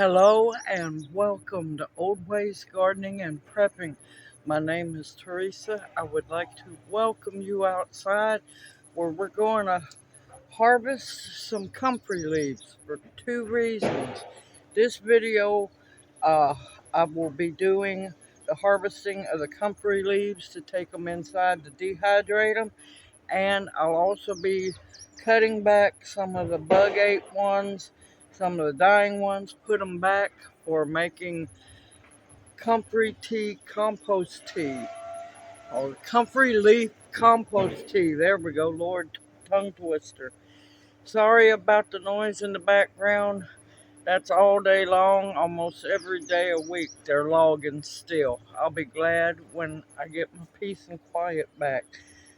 Hello and welcome to Old Ways Gardening and Prepping. My name is Teresa. I would like to welcome you outside where we're going to harvest some comfrey leaves for two reasons. This video, uh, I will be doing the harvesting of the comfrey leaves to take them inside to dehydrate them, and I'll also be cutting back some of the bug ate ones, some of the dying ones, put them back for making comfrey tea compost tea, or comfrey leaf compost tea. There we go, Lord, tongue twister. Sorry about the noise in the background. That's all day long, almost every day a week. They're logging still. I'll be glad when I get my peace and quiet back.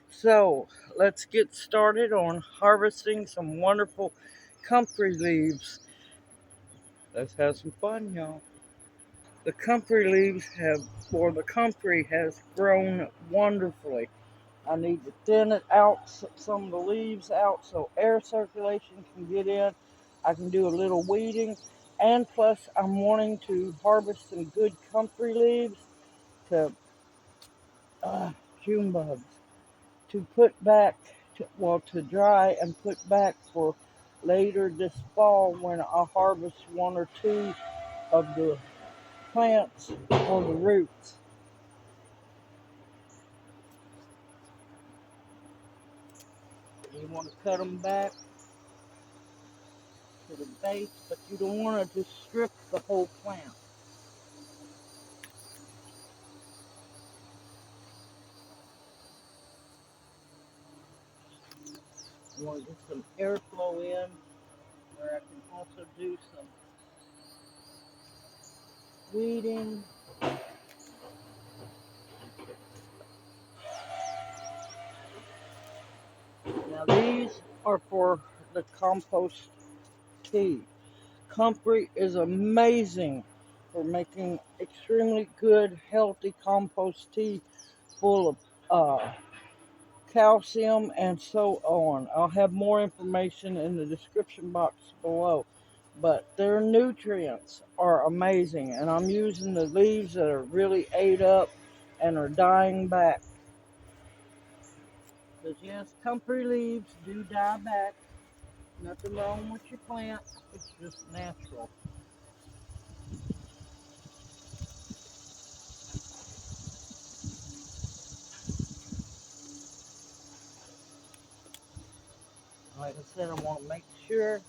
So let's get started on harvesting some wonderful comfrey leaves. Let's have some fun, y'all. The comfrey leaves the comfrey has grown wonderfully. I need to thin it out, some of the leaves out, so air circulation can get in. I can do a little weeding, and plus I'm wanting to harvest some good comfrey leaves to June bugs to put back, to dry and put back for later this fall when I harvest one or two of the plants or the roots. You want to cut them back to the base, but you don't want to just strip the whole plant. You want to get some airflow in where I can also do some weeding. Now these are for the compost tea. Comfrey is amazing for making extremely good, healthy compost tea full of calcium and so on. I'll have more information in the description box below. But their nutrients are amazing, and I'm using the leaves that are really ate up and are dying back. Because yes, comfrey leaves do die back. Nothing wrong with your plant. It's just natural. Like I said, I want to make sure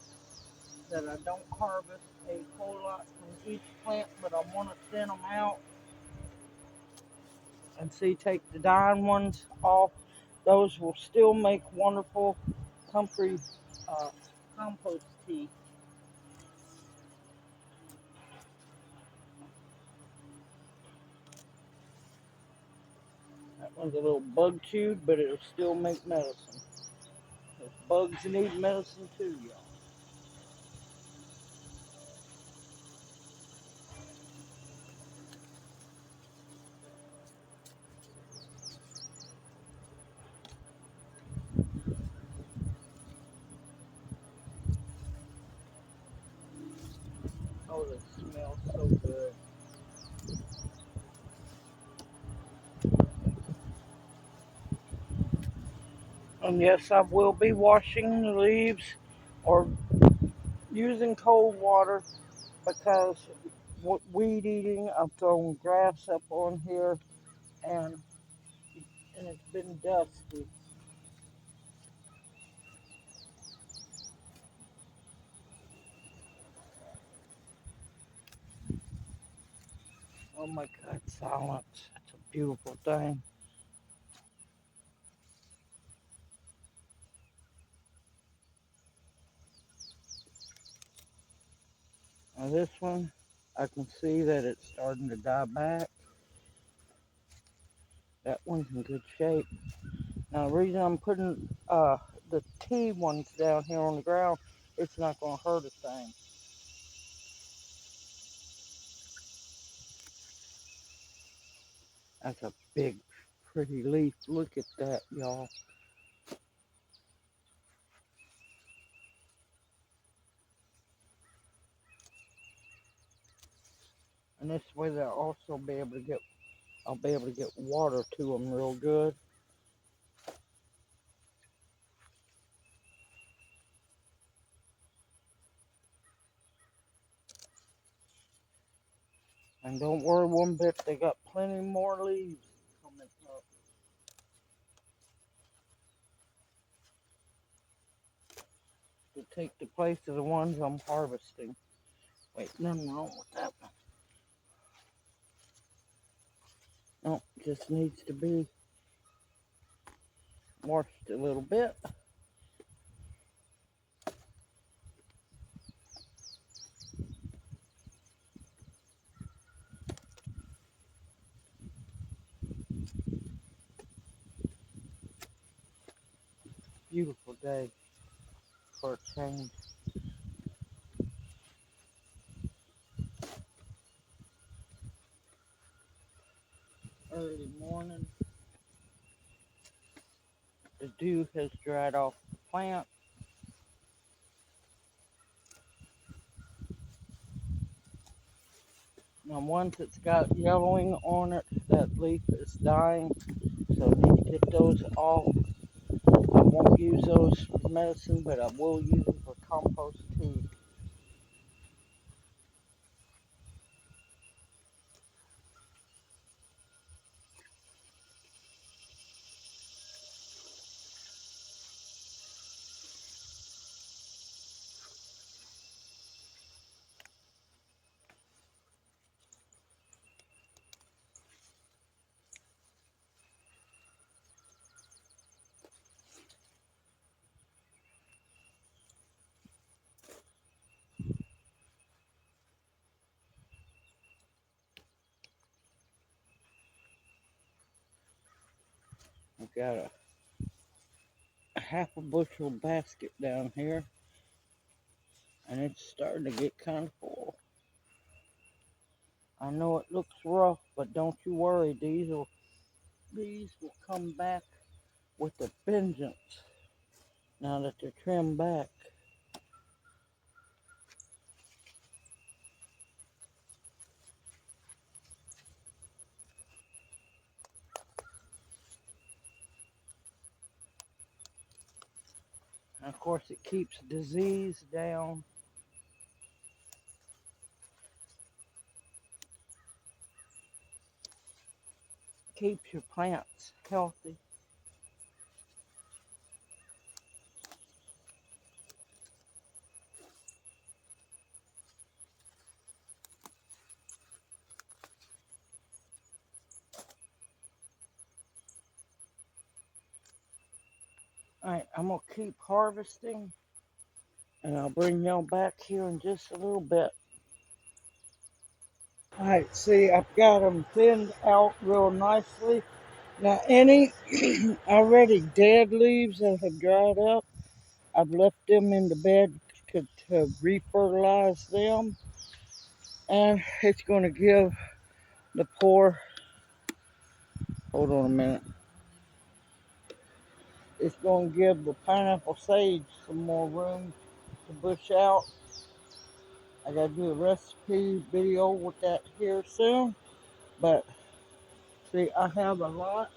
that I don't harvest a whole lot from each plant, but I want to thin them out and see, take the dying ones off. Those will still make wonderful comfrey uh, compost tea. That one's a little bug chewed, but it'll still make medicine. Those bugs need medicine too, y'all. Oh, they smell so good. And yes, I will be washing the leaves or using cold water because weed eating, I've thrown grass up on here and it's been dusty. Oh my God, silence. It's a beautiful thing. Now this one, I can see that it's starting to die back. That one's in good shape. Now the reason I'm putting the tea ones down here on the ground, it's not going to hurt a thing. That's a big, pretty leaf. Look at that, y'all. And this way I'll be able to get water to them real good. And don't worry one bit, they got plenty more leaves coming up to take the place of the ones I'm harvesting. Wait, nothing wrong with that one. No, just needs to be washed a little bit. Beautiful day for a change. Early morning. The dew has dried off the plant. Now once it's got yellowing on it, that leaf is dying. So I need to get those off. I won't use those for medicine, but I will use them for compost tea. I've got a half a bushel basket down here, and it's starting to get kind of full. I know it looks rough, but don't you worry, these will come back with a vengeance now that they're trimmed back. And of course, it keeps disease down. Keeps your plants healthy. Alright, I'm going to keep harvesting, and I'll bring y'all back here in just a little bit. Alright, see, I've got them thinned out real nicely. Now, any already dead leaves that have dried up, I've left them in the bed to refertilize them. And it's going to give the poor, hold on a minute, it's going to give the pineapple sage some more room to bush out. I got to do a recipe video with that here soon. But see, I have a lot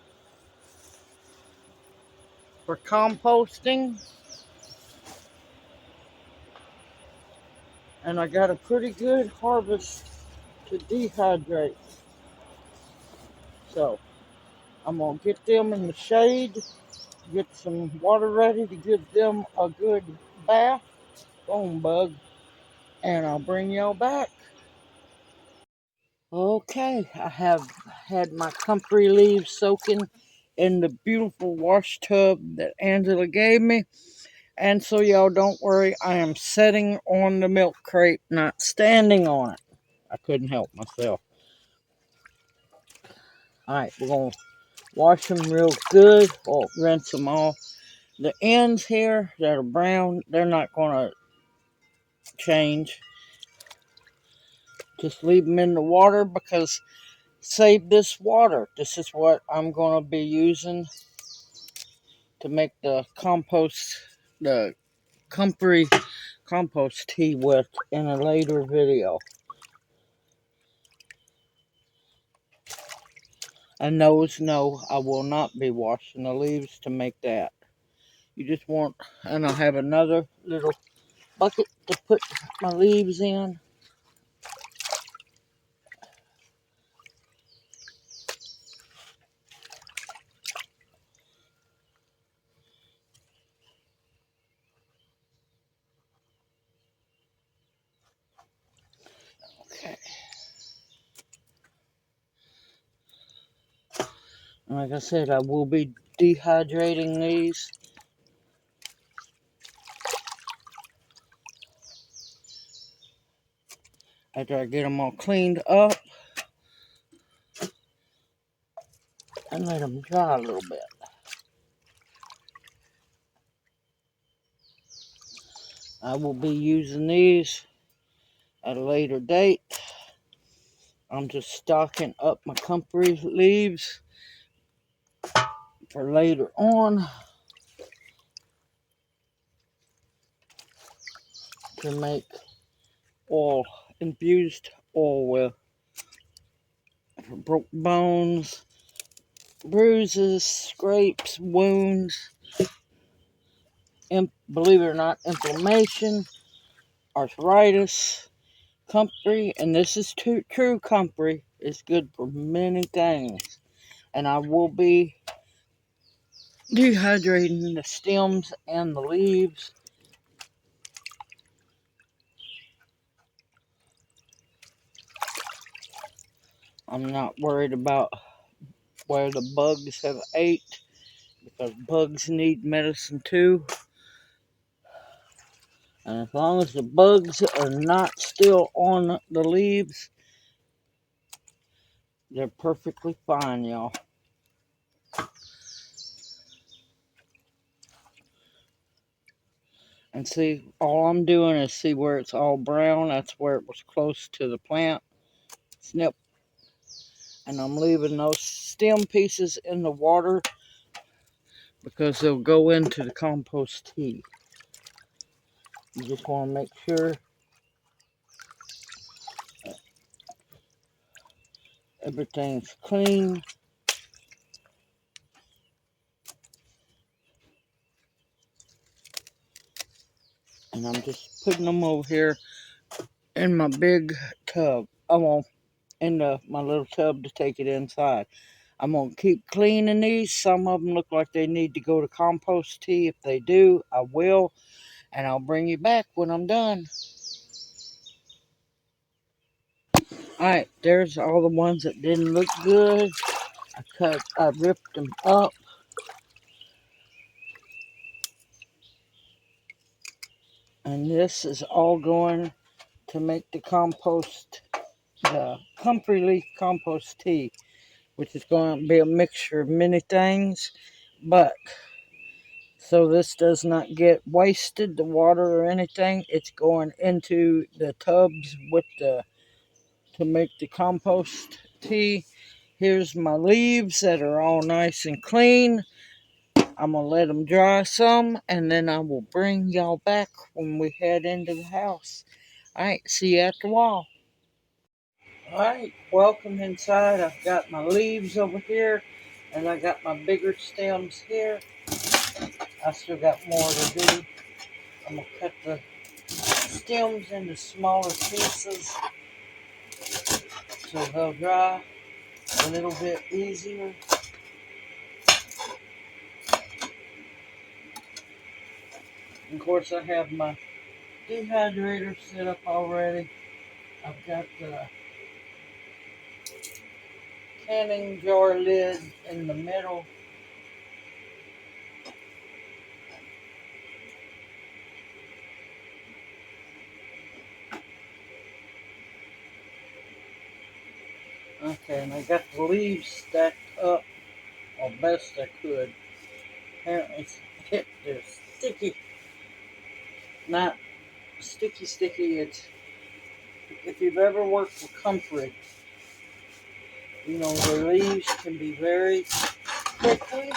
for composting. And I got a pretty good harvest to dehydrate. So I'm going to get them in the shade, get some water ready to give them a good bath, bone bug, and I'll bring y'all back. Okay, I have had my comfrey leaves soaking in the beautiful wash tub that Angela gave me. And so y'all don't worry, I am sitting on the milk crate, not standing on it. I couldn't help myself. Alright, we're going to wash them real good, or rinse them off. The ends here that are brown, they're not going to change. Just leave them in the water, because save this water. This is what I'm going to be using to make the compost, the comfrey compost tea with in a later video. And those, no, I will not be washing the leaves to make that. You just want, and I'll have another little bucket to put my leaves in. Okay. Like I said, I will be dehydrating these after I get them all cleaned up and let them dry a little bit. I will be using these at a later date. I'm just stocking up my comfrey leaves for later on to make oil, infused oil for broke bones, bruises, scrapes, wounds, believe it or not, inflammation, arthritis, comfrey, and this is true comfrey. It's good for many things. And I will be dehydrating the stems and the leaves. I'm not worried about where the bugs have ate, because bugs need medicine too. And as long as the bugs are not still on the leaves, they're perfectly fine, y'all. And see, all I'm doing is see where it's all brown. That's where it was close to the plant. Snip. And I'm leaving those stem pieces in the water because they'll go into the compost tea. You just want to make sure everything's clean. And I'm just putting them over here in my big tub. In my little tub to take it inside. I'm going to keep cleaning these. Some of them look like they need to go to compost tea. If they do, I will. And I'll bring you back when I'm done. Alright, there's all the ones that didn't look good. I ripped them up. And this is all going to make the comfrey leaf compost tea, which is going to be a mixture of many things. But so this does not get wasted, the water or anything. It's going into the tubs to make the compost tea. Here's my leaves that are all nice and clean. I'm going to let them dry some, and then I will bring y'all back when we head into the house. Alright, see you after a while. Alright, welcome inside. I've got my leaves over here, and I got my bigger stems here. I still got more to do. I'm going to cut the stems into smaller pieces so they'll dry a little bit easier. And of course, I have my dehydrator set up already. I've got the canning jar lid in the middle. Okay, and I got the leaves stacked up as best I could. Apparently, they're sticky. Not sticky. It's, if you've ever worked with comfrey, you know, the leaves can be very prickly.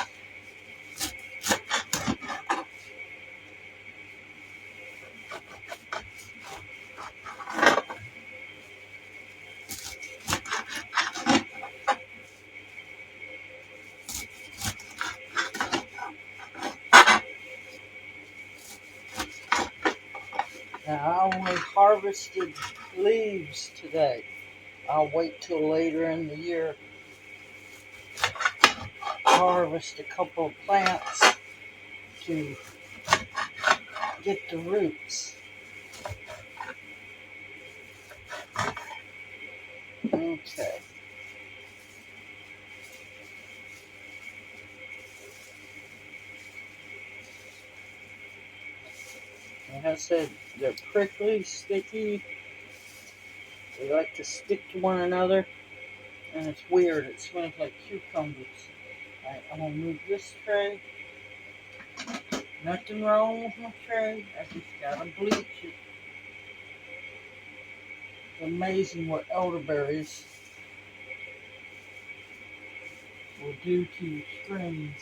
Now I only harvested leaves today. I'll wait till later in the year to harvest a couple of plants to get the roots. Okay. Like I said, they're prickly, sticky. They like to stick to one another, and it's weird. It smells like cucumbers. Alright, I'm gonna move this tray. Nothing wrong with my tray. I just gotta bleach it. It's amazing what elderberries will do to your sprains.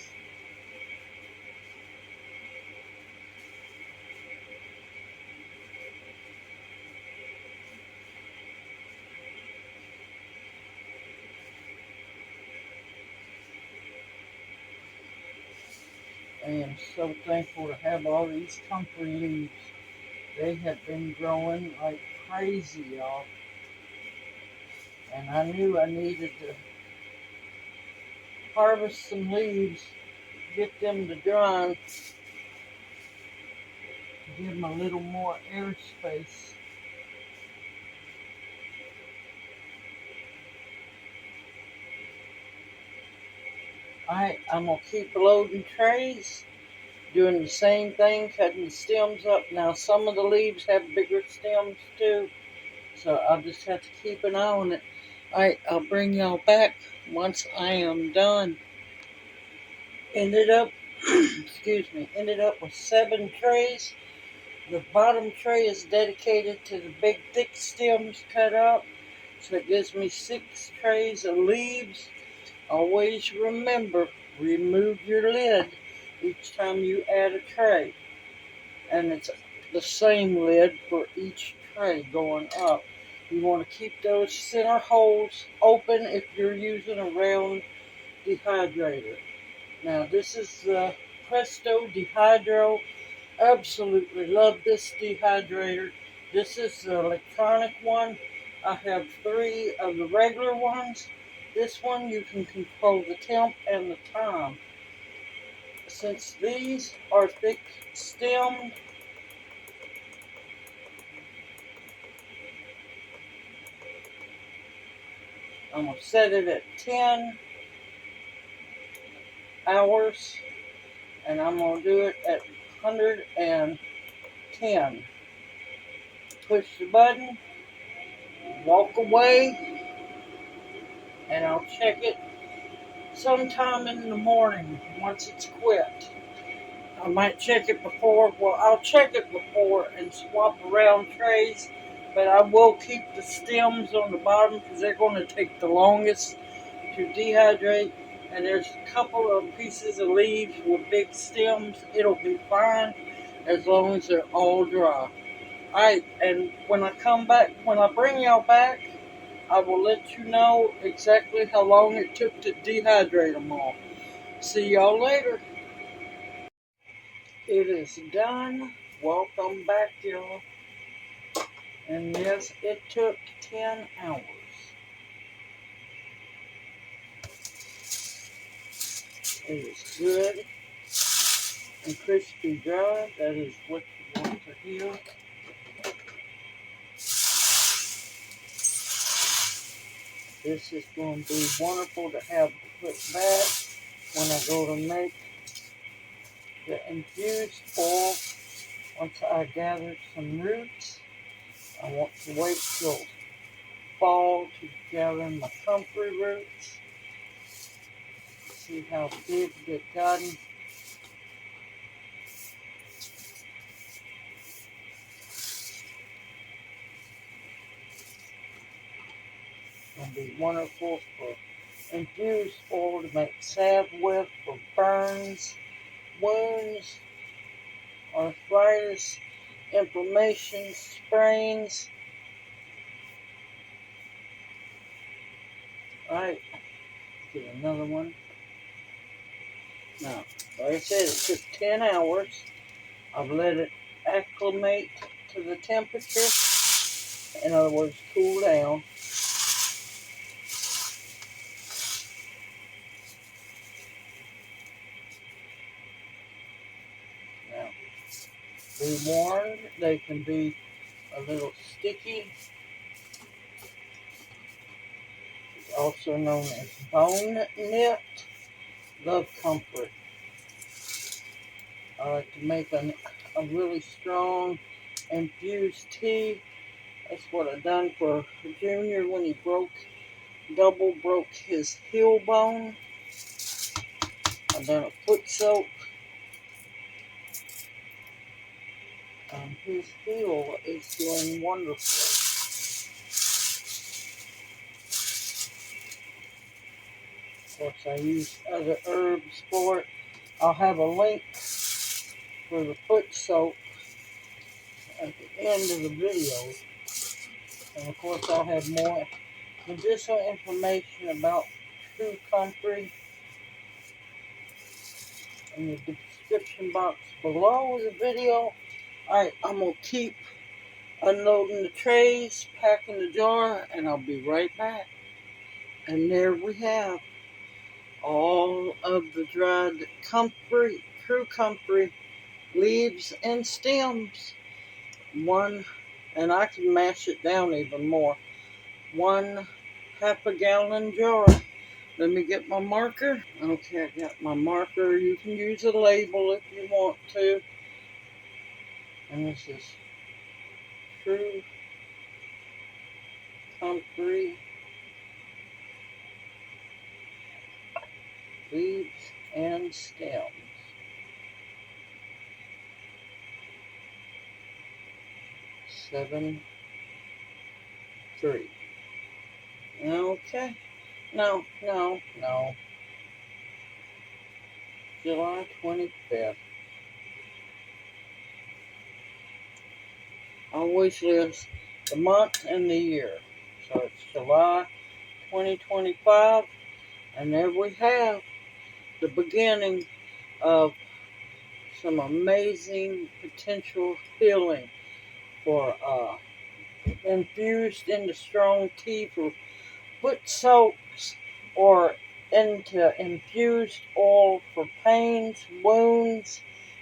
I am so thankful to have all these comfrey leaves. They have been growing like crazy, y'all. And I knew I needed to harvest some leaves, get them to dry, to give them a little more air space. Alright, I'm going to keep loading trays, doing the same thing, cutting the stems up. Now, some of the leaves have bigger stems too, so I'll just have to keep an eye on it. Alright, I'll bring y'all back once I am done. Ended up, ended up with 7 trays. The bottom tray is dedicated to the big thick stems cut up, so it gives me 6 trays of leaves. Always remember, remove your lid each time you add a tray. And it's the same lid for each tray going up. You want to keep those center holes open if you're using a round dehydrator. Now this is the Presto Dehydro. Absolutely love this dehydrator. This is the electronic one. I have 3 of the regular ones. This one you can control the temp and the time. Since these are thick stemmed, I'm going to set it at 10 hours, and I'm going to do it at 110. Push the button, walk away, and I'll check it sometime in the morning once it's quit. I might check it before. Well, I'll check it before and swap around trays, but I will keep the stems on the bottom because they're going to take the longest to dehydrate. And there's a couple of pieces of leaves with big stems. It'll be fine as long as they're all dry. Alright, and when I come back, when I bring y'all back, I will let you know exactly how long it took to dehydrate them all. See y'all later. It is done. Welcome back, y'all. And yes, it took 10 hours. It is good and crispy dry. That is what you want to hear. This is going to be wonderful to have to put back when I go to make the infused oil. Once I gather some roots, I want to wait till fall to gather my comfrey roots. See how big they've gotten. It'll be wonderful for infused oil to make salve with for burns, wounds, arthritis, inflammation, sprains. Alright, get another one. Now, like I said, it took 10 hours. I've let it acclimate to the temperature. In other words, cool down. Now, be warned, they can be a little sticky. It's also known as bone knit. Love comfort. I like to make a really strong infused tea. That's what I done for Junior when he double broke his heel bone. I done a foot soak. His heel is doing wonderful. Of course, I use other herbs for it. I'll have a link for the foot soak at the end of the video. And of course, I'll have more medicinal information about True Comfrey in the description box below the video. Alright, I'm going to keep unloading the trays, packing the jar, and I'll be right back. And there we have all of the dried comfrey, True Comfrey leaves and stems. One, and I can mash it down even more. 1/2 gallon jar. Let me get my marker. Okay, I got my marker. You can use a label if you want to. And this is True Comfrey leaves and stems. 7-3. Okay. No. July 25th. I always list the month and the year. So it's July 2025. And there we have the beginning of some amazing potential healing for infused into strong tea for foot soaks or into infused oil for pains, wounds,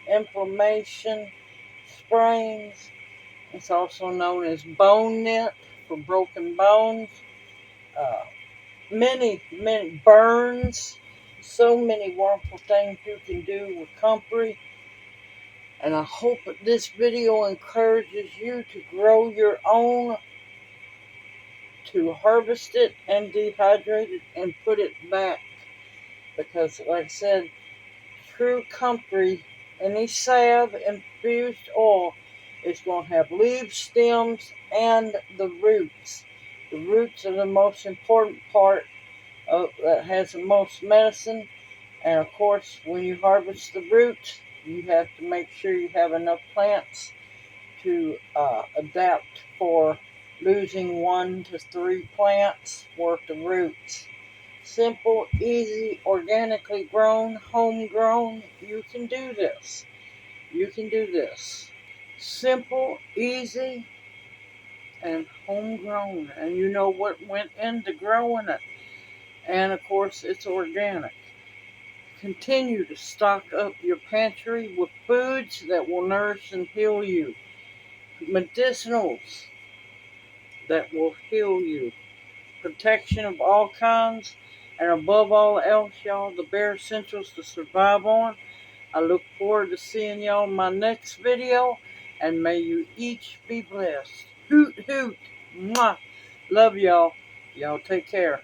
inflammation, sprains. It's also known as bone knit for broken bones. Uh, many burns. So many wonderful things you can do with comfrey. And I hope that this video encourages you to grow your own, to harvest it and dehydrate it and put it back. Because, like I said, True Comfrey, any salve infused oil is going to have leaves, stems, and the roots. The roots are the most important part that has the most medicine. And of course, when you harvest the roots, you have to make sure you have enough plants to adapt for losing 1 to 3 plants worth of roots. Simple, easy, organically grown, homegrown. You can do this. You can do this. Simple, easy, and homegrown. And you know what went into growing it. And of course, it's organic. Continue to stock up your pantry with foods that will nourish and heal you. Medicinals that will heal you. Protection of all kinds. And above all else, y'all, the bare essentials to survive on. I look forward to seeing y'all in my next video. And may you each be blessed. Hoot, hoot. Mwah. Love y'all. Y'all take care.